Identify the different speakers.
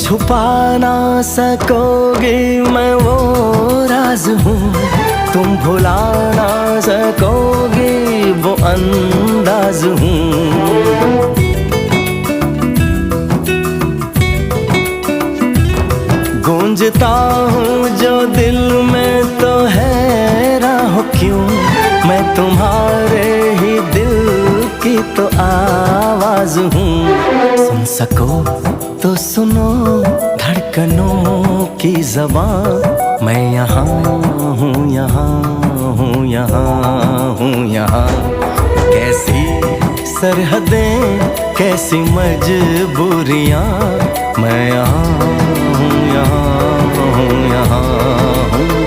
Speaker 1: छुपा ना सकोगी मैं वो राज हूँ, तुम भुला ना सकोगी वो अंदाज हूँ। गूंजता हूँ जो दिल में तो हैरान हो क्यों, मैं तुम्हारे ही दिल की तो आवाज हूँ। सुन सको तो सुनो धड़कनों की ज़बान, मैं यहाँ हूँ, यहाँ हूँ, यहाँ हूँ, यहाँ। कैसी सरहदें, कैसी मजबूरियाँ, मैं यहाँ हूँ, यहाँ हूँ, यहाँ हूँ।